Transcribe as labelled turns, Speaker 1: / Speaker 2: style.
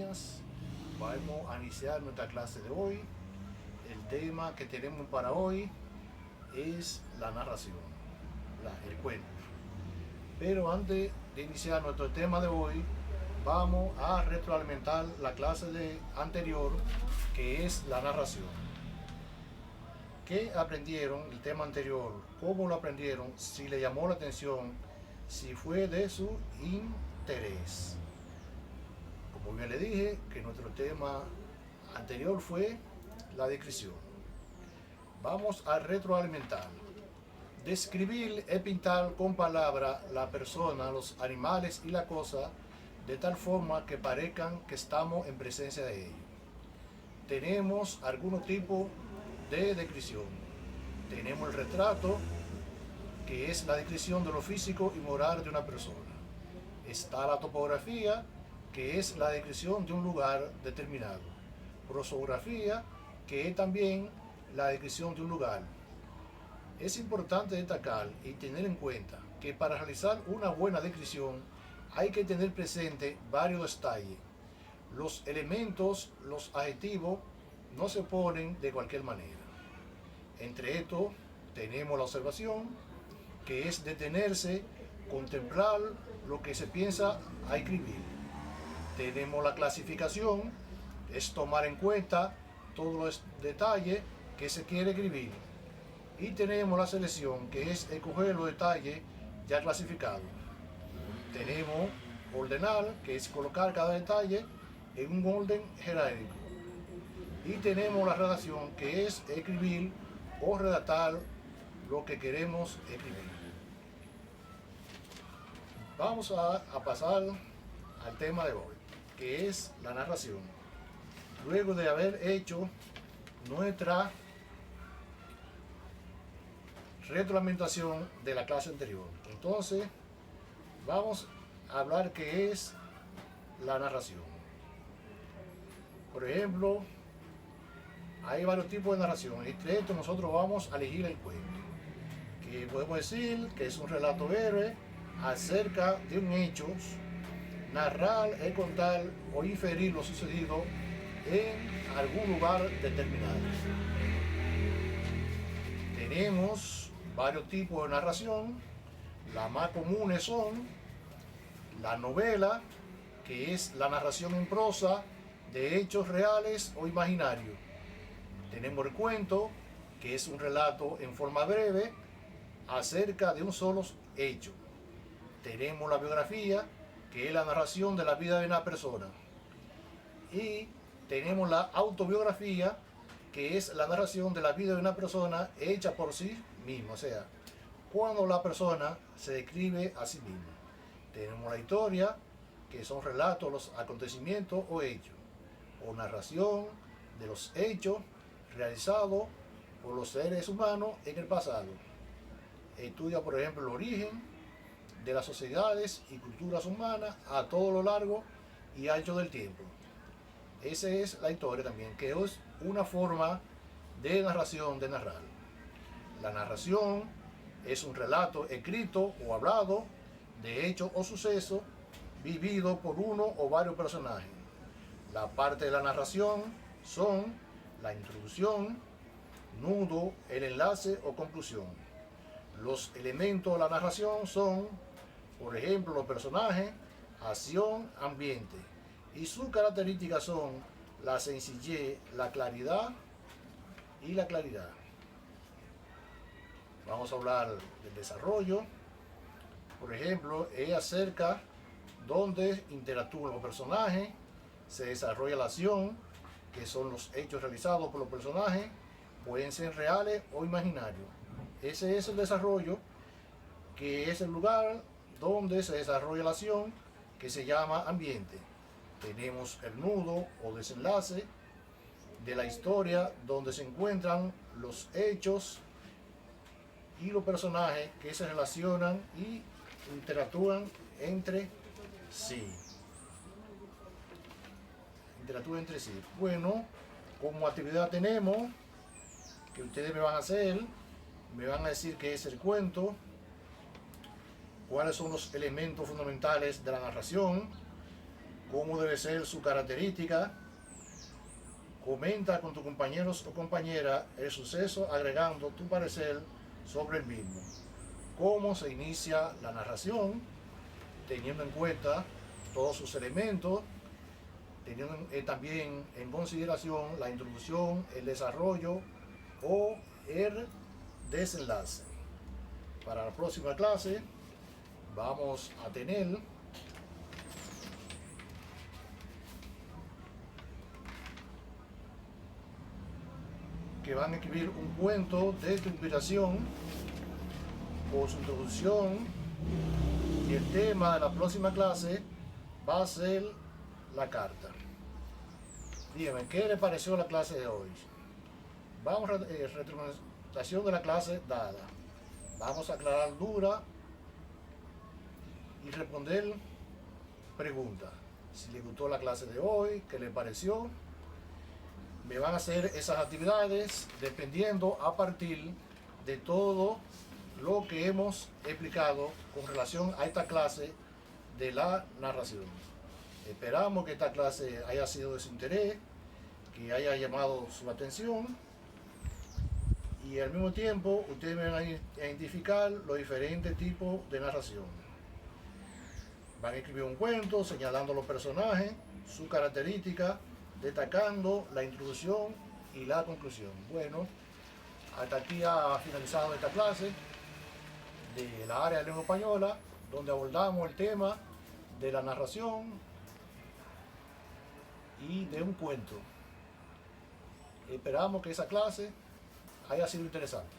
Speaker 1: niñas, vamos a iniciar nuestra clase de hoy. El tema que tenemos para hoy es la narración, el cuento. Pero antes de iniciar nuestro tema de hoy, vamos a retroalimentar la clase anterior, que es la narración. ¿Qué aprendieron el tema anterior? ¿Cómo lo aprendieron? Si le llamó la atención, si fue de su interés. Como bien le dije, que nuestro tema anterior fue la descripción. Vamos a retroalimentar. Describir es pintar con palabras la persona, los animales y la cosa de tal forma que parezcan que estamos en presencia de ellos. Tenemos algunos tipos de descripción. Tenemos el retrato, que es la descripción de lo físico y moral de una persona. Está la topografía, que es la descripción de un lugar determinado. Prosografía, que es también la descripción de un lugar. Es importante destacar y tener en cuenta que para realizar una buena descripción hay que tener presente varios detalles. Los elementos, los adjetivos, no se ponen de cualquier manera. Entre estos tenemos la observación, que es detenerse, contemplar lo que se piensa a escribir. Tenemos la clasificación, es tomar en cuenta todos los detalles que se quiere escribir. Y tenemos la selección, que es escoger los detalles ya clasificados. Tenemos ordenar, que es colocar cada detalle en un orden jerárquico. Y tenemos la redacción, que es escribir o redactar lo que queremos escribir. Vamos a pasar al tema de hoy, que es la narración. Luego de haber hecho nuestra retroalimentación de la clase anterior, entonces vamos a hablar qué es la narración. Por ejemplo, hay varios tipos de narración. Entre estos nosotros vamos a elegir el cuento, que podemos decir que es un relato breve acerca de un hecho. Narrar es contar o inferir lo sucedido en algún lugar determinado. Tenemos varios tipos de narración. Las más comunes son la novela, que es la narración en prosa de hechos reales o imaginarios. Tenemos el cuento, que es un relato en forma breve acerca de un solo hecho. Tenemos la biografía, que es la narración de la vida de una persona. Y tenemos la autobiografía, que es la narración de la vida de una persona hecha por sí misma, o sea, cuando la persona se describe a sí misma. Tenemos la historia, que son relatos, los acontecimientos o hechos, o narración de los hechos realizados por los seres humanos en el pasado. Estudia, por ejemplo, el origen de las sociedades y culturas humanas a todo lo largo y ancho del tiempo. Esa es la historia también, que es una forma de narración, de narrar. La narración es un relato escrito o hablado de hechos o sucesos vivido por uno o varios personajes. La parte de la narración son la introducción, nudo, el enlace o conclusión. Los elementos de la narración son, por ejemplo, los personajes, acción, ambiente. Y sus características son la sencillez, la claridad y la claridad. Vamos a hablar del desarrollo. Por ejemplo, es acerca donde interactúan los personajes, se desarrolla la acción, que son los hechos realizados por los personajes, pueden ser reales o imaginarios. Ese es el desarrollo, que es el lugar donde se desarrolla la acción, que se llama ambiente. Tenemos el nudo o desenlace de la historia, donde se encuentran los hechos y los personajes que se relacionan y interactúan entre sí. Bueno, como actividad tenemos que ustedes me van a hacer, me van a decir qué es el cuento, cuáles son los elementos fundamentales de la narración, cómo debe ser su característica. Comenta con tus compañeros o compañeras el suceso agregando tu parecer sobre el mismo. Cómo se inicia la narración, teniendo en cuenta todos sus elementos, teniendo también en consideración la introducción, el desarrollo o el desenlace. Para la próxima clase vamos a tener que van a escribir un cuento de tu inspiración por su introducción, y el tema de la próxima clase va a ser la carta. Díganme, ¿qué les pareció la clase de hoy? Vamos a retroalimentación de la clase dada. Vamos a aclarar dudas y responder preguntas. Si les gustó la clase de hoy, ¿qué les pareció? Me van a hacer esas actividades dependiendo a partir de todo lo que hemos explicado con relación a esta clase de la narración. Esperamos que esta clase haya sido de su interés, que haya llamado su atención, y al mismo tiempo ustedes van a identificar los diferentes tipos de narración. Van a escribir un cuento señalando los personajes, sus características, destacando la introducción y la conclusión. Bueno, hasta aquí ha finalizado esta clase de la área de lengua española, donde abordamos el tema de la narración y de un cuento. Esperamos que esa clase haya sido interesante.